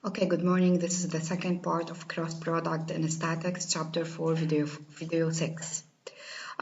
Okay, good morning. This is the second part of cross product in statics, chapter 4, video 6.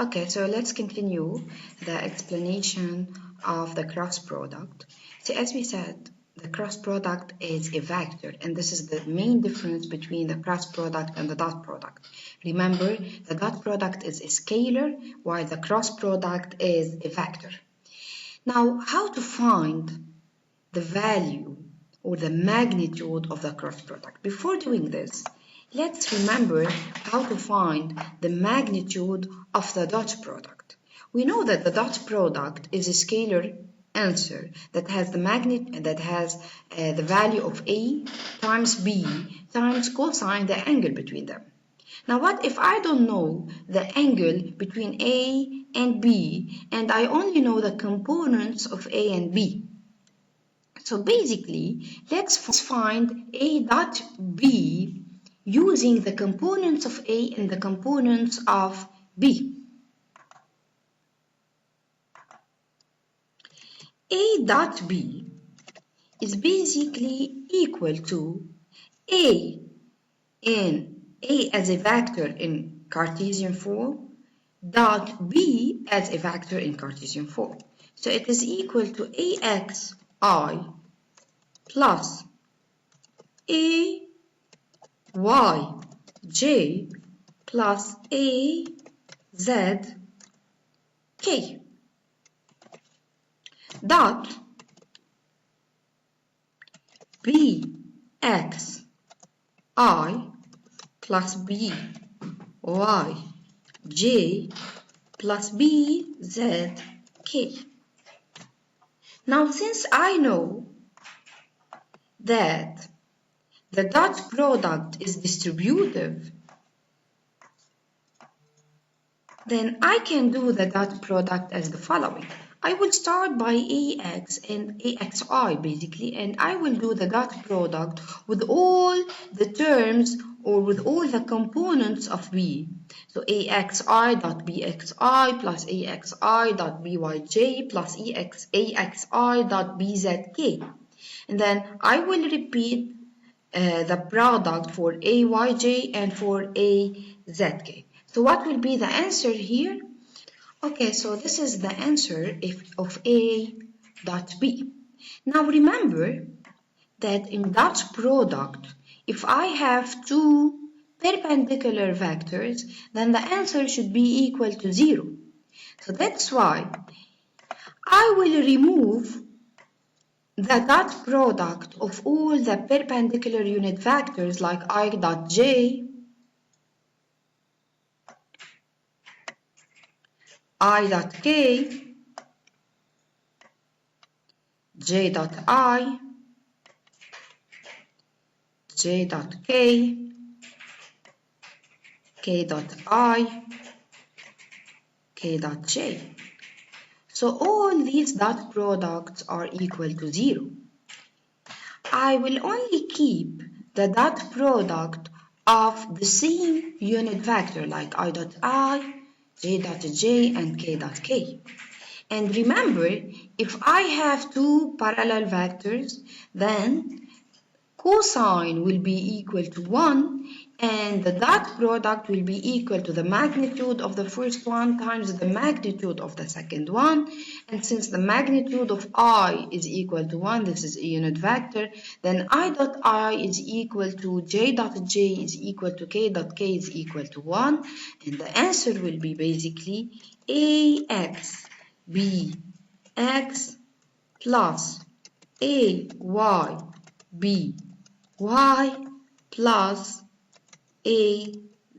Okay, so let's continue the explanation of the cross product. So as we said, the cross product is a vector, and this is the main difference between the cross product and the dot product. Remember, the dot product is a scalar, while the cross product is a vector. Now, how to find the value or the magnitude of the cross product? Before doing this, let's remember how to find the magnitude of the dot product. We know that the dot product is a scalar answer that has the the value of a times b times cosine the angle between them. Now what if I don't know the angle between a and b and I only know the components of a and b? So basically, let's find a dot b using the components of a and the components of b. A dot b is basically equal to a as a vector in Cartesian form dot b as a vector in Cartesian form. So it is equal to axi plus a yj plus a z k dot b x I plus b y j plus b z k. Now since I know that the dot product is distributive, then I can do the dot product as the following. I will start by ax and axi basically, and I will do the dot product with all the terms or with all the components of b. So axi dot bxi plus axi dot byj plus axi dot bzk. And then I will repeat the product for ayj and for azk. So what will be the answer here? Okay, so this is the answer of A dot B. Now remember that in dot product, if I have two perpendicular vectors, then the answer should be equal to 0. So that's why I will remove the dot product of all the perpendicular unit vectors like I dot j, I dot k, j dot I, j dot k, k dot I, k dot j. So all these dot products are equal to 0. I will only keep the dot product of the same unit vector like I dot I, j dot j, and k dot k. And remember, if I have two parallel vectors, then cosine will be equal to 1 and the dot product will be equal to the magnitude of the first one times the magnitude of the second one. And since the magnitude of I is equal to 1, this is a unit vector, then I dot I is equal to j dot j is equal to k dot k is equal to 1. And the answer will be basically ax bx plus ay b y plus a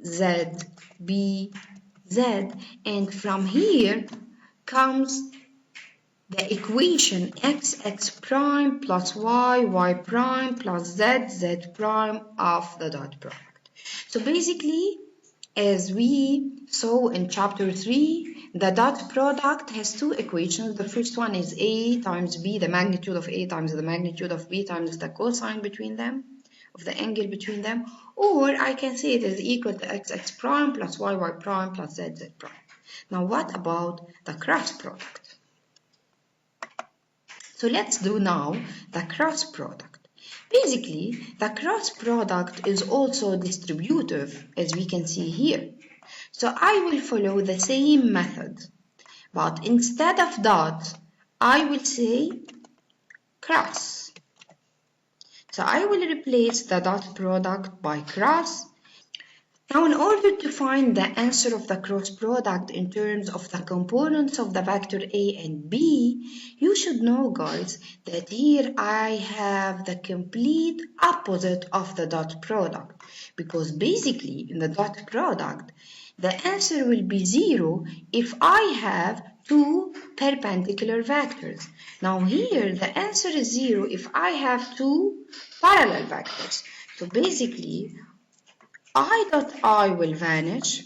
z b z, and from here comes the equation x prime plus y prime plus z prime of the dot product. So basically, as we saw in chapter 3, the dot product has two equations. The first one is a times b, the magnitude of a times the magnitude of b times the cosine between them, of the angle between them. Or I can say it is equal to x prime plus y prime plus z prime. Now what about the cross product? So let's do now the cross product. Basically, the cross product is also distributive, as we can see here. So I will follow the same method, but instead of dot, I will say cross. So I will replace the dot product by cross. Now, in order to find the answer of the cross product in terms of the components of the vector A and B, you should know, guys, that here I have the complete opposite of the dot product, because basically in the dot product, the answer will be 0 if I have two perpendicular vectors. Now here the answer is 0 if I have two parallel vectors. So basically I dot I will vanish,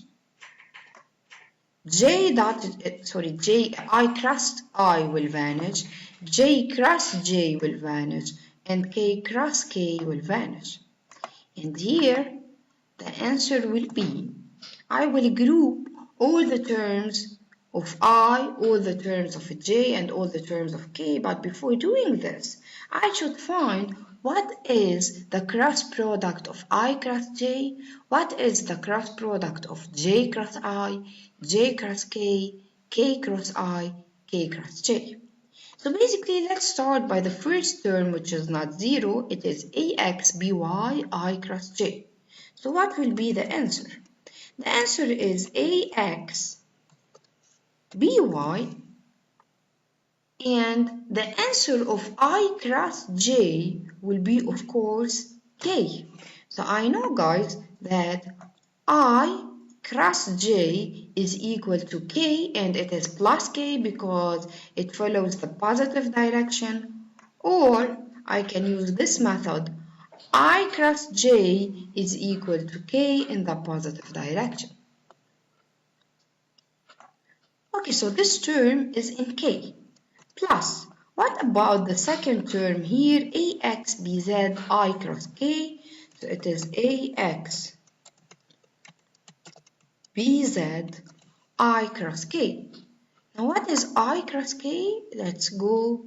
I cross I will vanish, J cross J will vanish, and K cross K will vanish. And here the answer will be, I will group all the terms of I, all the terms of J, and all the terms of K, but before doing this, I should find what is the cross product of I cross J, what is the cross product of J cross I, J cross K, K cross I, K cross J. So basically, let's start by the first term, which is not 0, it is AX BY I cross J. So what will be the answer? The answer is AX BY, and the answer of I cross J will be, of course, K. So I know, guys, that I cross J is equal to K, and it is plus K because it follows the positive direction, or I can use this method, I cross J is equal to K in the positive direction. Okay, so this term is in K. Plus, what about the second term here, AX BZ I cross K? So it is AX BZ I cross K. Now what is I cross K? Let's go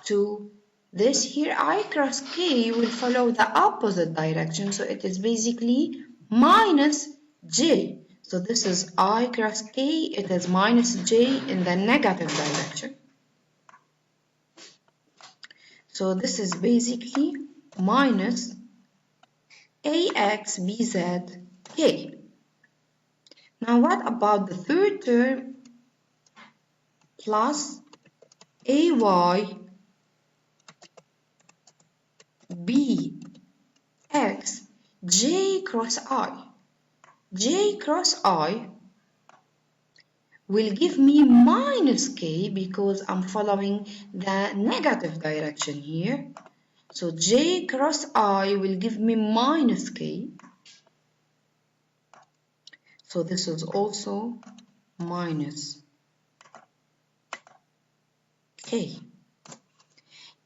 to this here. I cross K will follow the opposite direction, so it is basically minus J. So this is I cross K, it is minus J in the negative direction. So this is basically minus AX BZ K. Now what about the third term? Plus AY BX J cross I. J cross I will give me minus K because I'm following the negative direction here. So J cross I will give me minus K. So this is also minus K.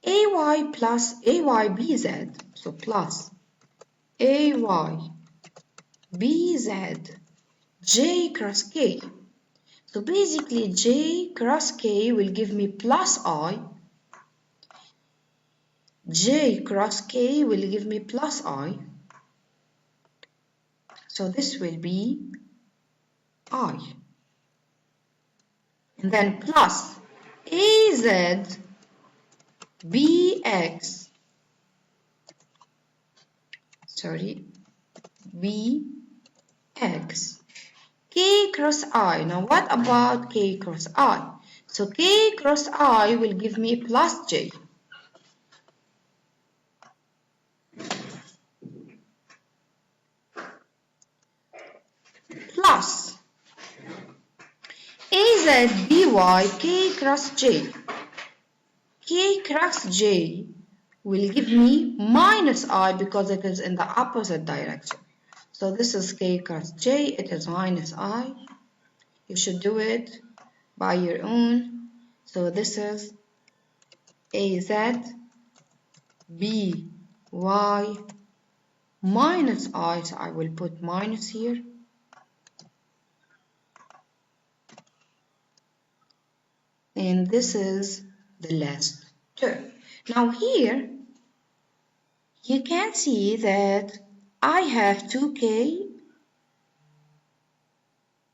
AY plus AYBZ, so plus AYBZ J cross K. So basically J cross K will give me plus I, J cross K will give me plus I, so this will be I. And then plus AZ BX, BX K cross I. Now what about K cross I? So K cross I will give me plus J. Plus AZ BY K cross J. K cross J will give me minus I because it is in the opposite direction. So this is K cross J, it is minus I. You should do it by your own. So this is AZ BY minus I, so I will put minus here. And this is the last term. Now here you can see that I have 2k.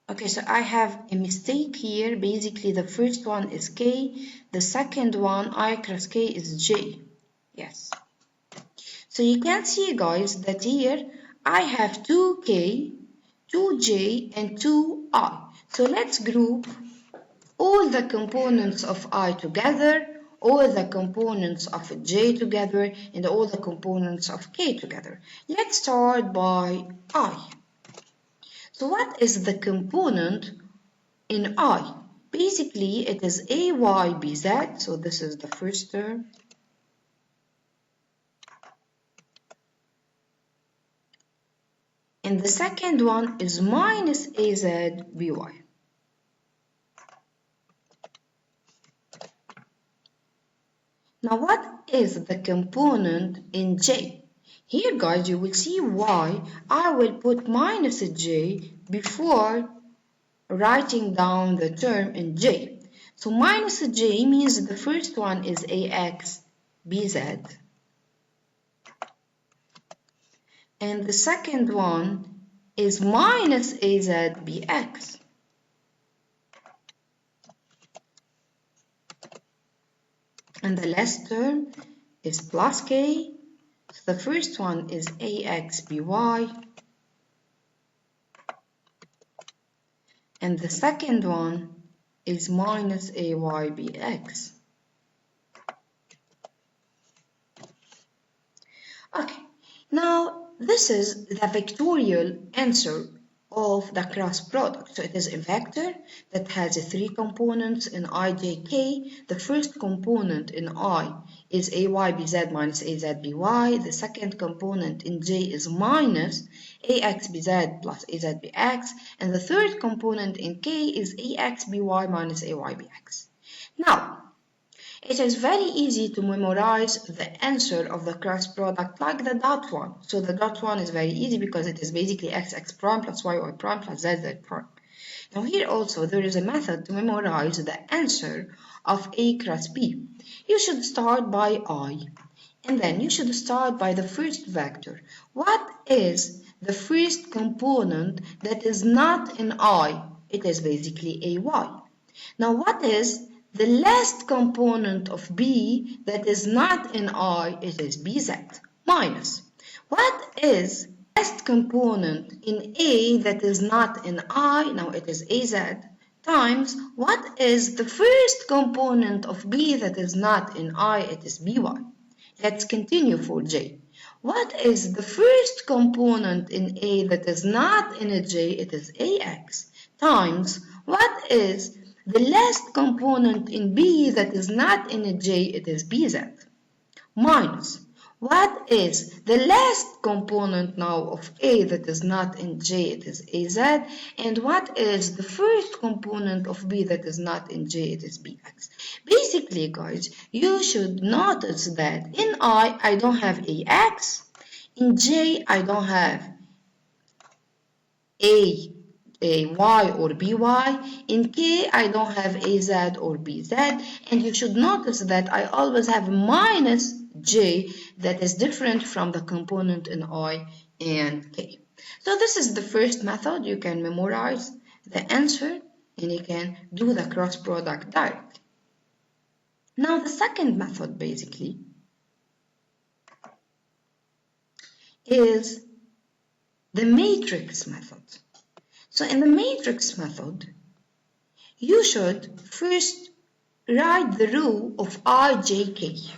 Okay, so I have a mistake here. Basically, the first one is k, the second one, I cross k, is j. Yes. So you can see, guys, that here I have 2k, 2j, and 2i. So let's group all the components of I together, all the components of j together, and all the components of k together. Let's start by I. So what is the component in I? Basically, it is AYBZ, so this is the first term. And the second one is minus AZBY. Now, what is the component in J? Here, guys, you will see why I will put minus J before writing down the term in J. So minus J means the first one is AXBZ. And the second one is minus AZBX. And the last term is plus K. So the first one is AXBY. And the second one is minus AYBX. Okay, now this is the vectorial answer of the cross product. So it is a vector that has 3 components in ijk. The first component in I is AYBZ minus AZBY. The second component in J is minus AXBZ plus AZBX. And the third component in K is AXBY minus AYBX. Now, it is very easy to memorize the answer of the cross product like the dot one. So the dot one is very easy because it is basically x prime plus y prime plus z prime. Now here also there is a method to memorize the answer of A cross B. You should start by I, and then you should start by the first vector. What is the first component that is not in I? It is basically AY. Now what is the last component of B that is not in I? It is BZ minus. What is the last component in A that is not in I? Now it is AZ times what is the first component of B that is not in I? It is BY. Let's continue for J. What is the first component in A that is not in a J? It is AX times what is the last component in B that is not in a J? It is BZ minus what is the last component now of A that is not in J? It is AZ, and what is the first component of B that is not in J? It is BX. Basically, guys, you should notice that in I don't have AX, in J I don't have A Y or BY, in K I don't have AZ or BZ, and you should notice that I always have minus J that is different from the component in I and K. So this is the first method. You can memorize the answer and you can do the cross product directly. Now the second method basically is the matrix method. So in the matrix method, you should first write the row of ijk.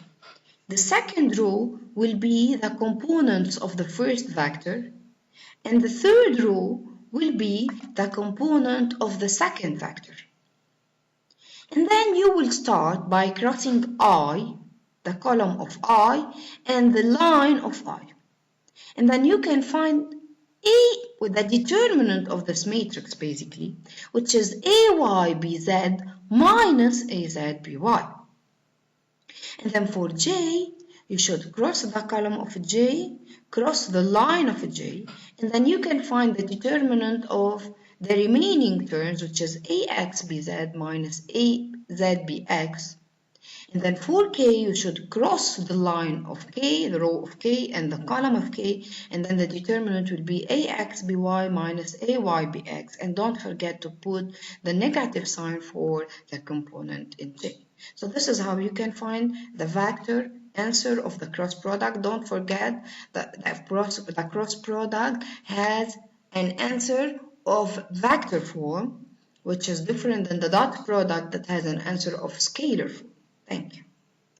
The second row will be the components of the first vector, and the third row will be the component of the second vector. And then you will start by crossing I, the column of I, and the line of I. And then you can find with the determinant of this matrix basically, which is AYBZ minus AZBY. And then for J, you should cross the column of J, cross the line of J, and then you can find the determinant of the remaining terms, which is AXBZ minus AZBX. And then for k, you should cross the line of k, the row of k, and the column of k, and then the determinant will be ax by minus ay bx. And don't forget to put the negative sign for the component in j. So this is how you can find the vector answer of the cross product. Don't forget that the cross product has an answer of vector form, which is different than the dot product that has an answer of scalar form. Thank you.